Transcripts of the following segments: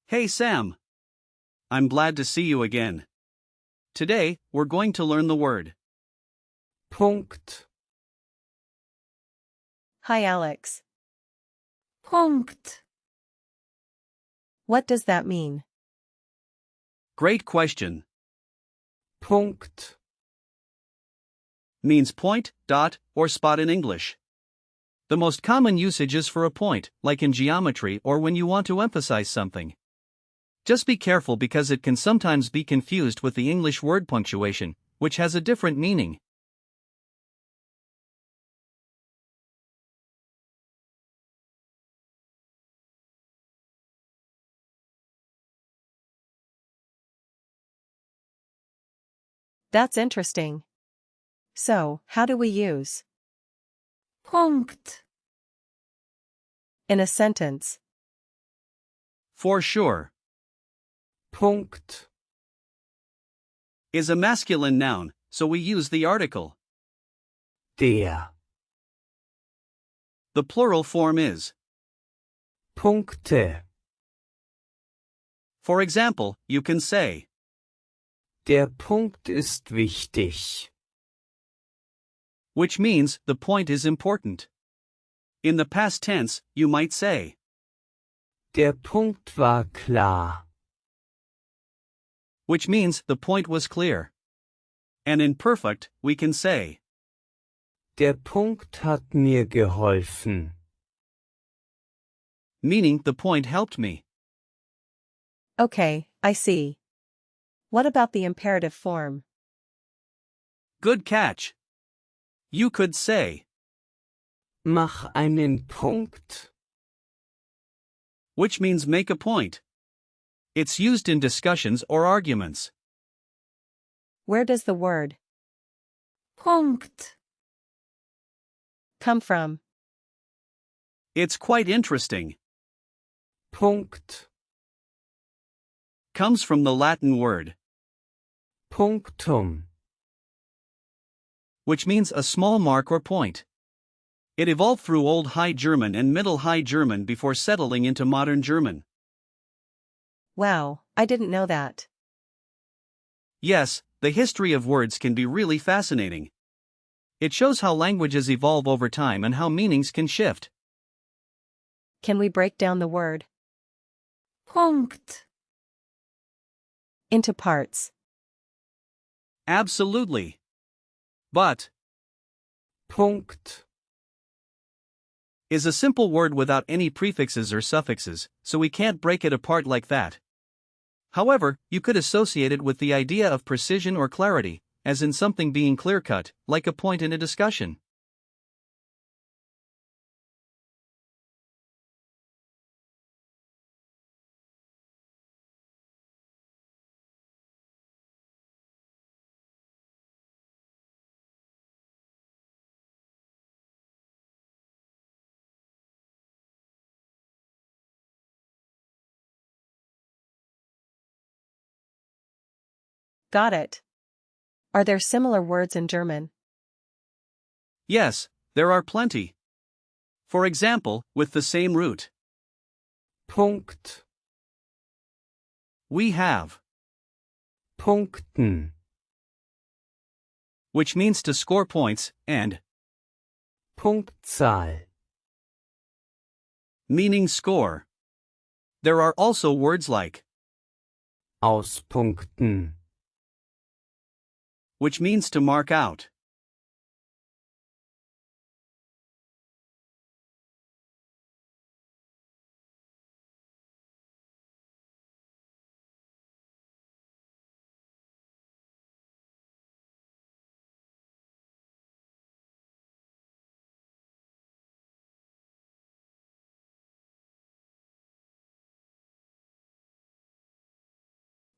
Hey Sam! I'm glad to see you again. Today, we're going to learn the word Punkt. Hi Alex. Punkt. What does that mean? Great question. Punkt. Means point, dot, or spot in English. The most common usage is for a point, like in geometry or when you want to emphasize something. Just be careful because it can sometimes be confused with the English word punctuation, which has a different meaning. That's interesting. So, how do we use Punkt. in a sentence? For sure. Punkt. Is a masculine noun, so we use the article. Der. The plural form is. Punkte. For example, you can say, Der Punkt ist wichtig. which means the point is important. In the past tense, you might say, Der Punkt war klar. which means the point was clear. And in perfect, we can say, Der Punkt hat mir geholfen. meaning the point helped me. Okay, I see. What about the imperative form? Good catch. You could say, Mach einen Punkt. which means make a point. It's used in discussions or arguments. Where does the word Punkt. come from? It's quite interesting. Punkt. Comes from the Latin word, Punktum. which means a small mark or point. It evolved through Old High German and Middle High German before settling into modern German. Wow, I didn't know that. Yes, the history of words can be really fascinating. It shows how languages evolve over time and how meanings can shift. Can we break down the word Punkt. into parts? Absolutely. But Punkt. is a simple word without any prefixes or suffixes, so we can't break it apart like that. However, you could associate it with the idea of precision or clarity, as in something being clear-cut, like a point in a discussion. Got it. Are there similar words in German? Yes, there are plenty. For example, with the same root. Punkt. We have, Punkten. which means to score points, and Punktzahl. meaning score. There are also words like, Auspunkten. which means to mark out.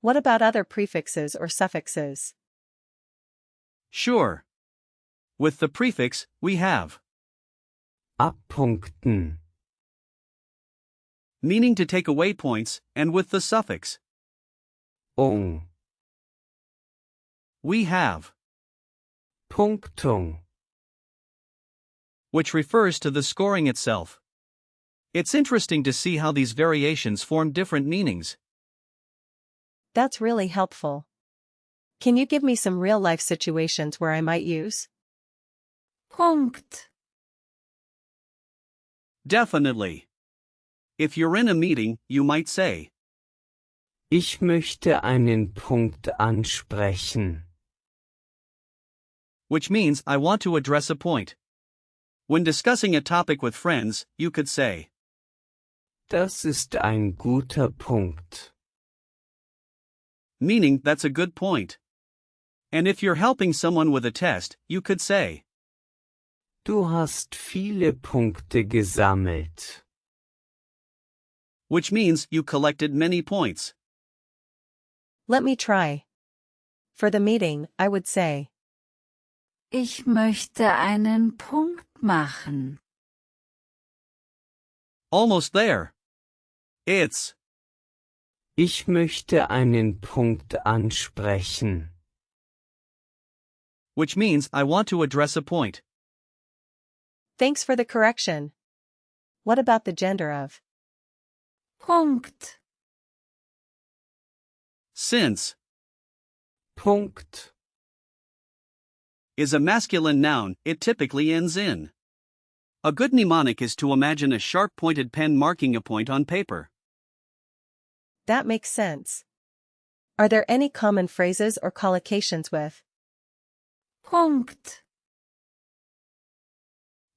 What about other prefixes or suffixes? Sure. With the prefix, we have, Abpunkten. meaning to take away points, and with the suffix, ung. we have, Punktung. which refers to the scoring itself. It's interesting to see how these variations form different meanings. That's really helpful. Can you give me some real-life situations where I might use Punkt. Definitely. If you're in a meeting, you might say, Ich möchte einen Punkt ansprechen. which means I want to address a point. When discussing a topic with friends, you could say, Das ist ein guter Punkt. meaning that's a good point. And if you're helping someone with a test, you could say, Du hast viele Punkte gesammelt. which means you collected many points. Let me try. For the meeting, I would say, Ich möchte einen Punkt machen. Almost there. It's Ich möchte einen Punkt ansprechen. which means I want to address a point. Thanks for the correction. What about the gender of Punkt. Since Punkt. is a masculine noun, it typically ends in. A good mnemonic is to imagine a sharp-pointed pen marking a point on paper. That makes sense. Are there any common phrases or collocations with Punkt.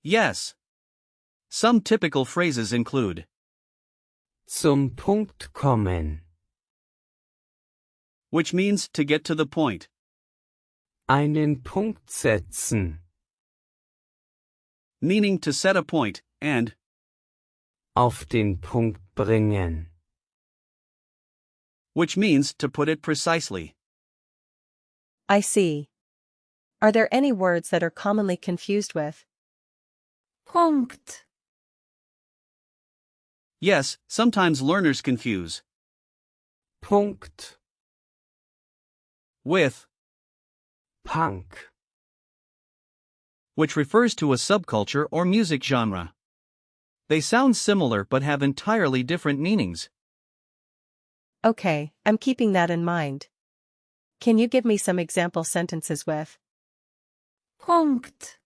Yes. Some typical phrases include Zum Punkt kommen. which means to get to the point, Einen Punkt setzen. meaning to set a point, and Auf den Punkt bringen. which means to put it precisely. I see. Are there any words that are commonly confused with Punkt. Yes, sometimes learners confuse Punkt. with, Punk. which refers to a subculture or music genre. They sound similar but have entirely different meanings. Okay, I'm keeping that in mind. Can you give me some example sentences with Punkt.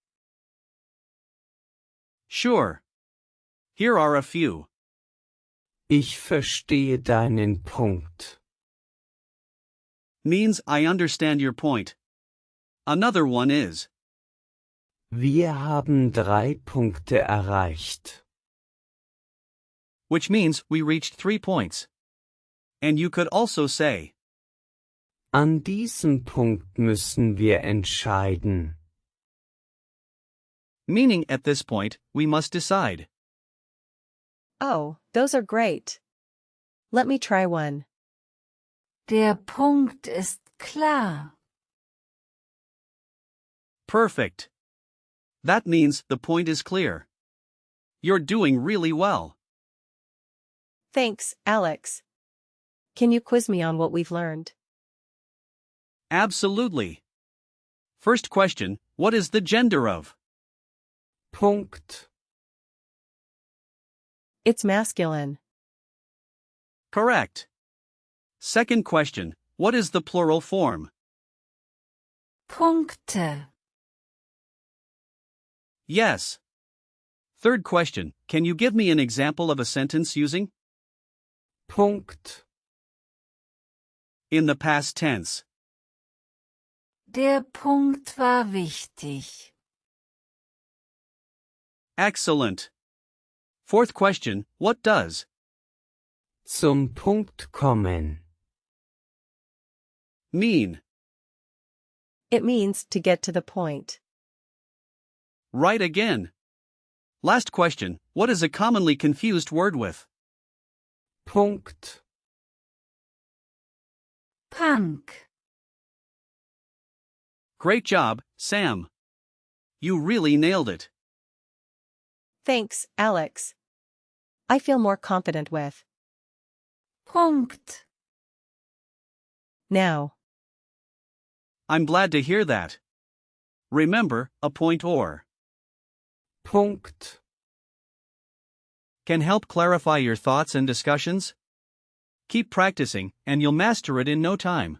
Sure. Here are a few. Ich verstehe deinen Punkt. Means I understand your point. Another one is Wir haben 3 Punkte erreicht. which means we reached 3 points. And you could also say An diesem Punkt müssen wir entscheiden. meaning at this point, we must decide. Oh, those are great. Let me try one. Der Punkt ist klar. Perfect. That means the point is clear. You're doing really well. Thanks, Alex. Can you quiz me on what we've learned? Absolutely. First question, what is the gender of? Punkt. It's masculine. Correct. Second question, what is the plural form? Punkte. Yes. Third question, can you give me an example of a sentence using Punkt. in the past tense? Der Punkt war wichtig. Excellent. Fourth question, what does Zum Punkt kommen. mean? It means to get to the point. Right again. Last question, what is a commonly confused word with? Punkt. Punk. Great job, Sam. You really nailed it. Thanks, Alex. I feel more confident with Punkt. now. I'm glad to hear that. Remember, a point or Punkt. can help clarify your thoughts and discussions? Keep practicing, and you'll master it in no time.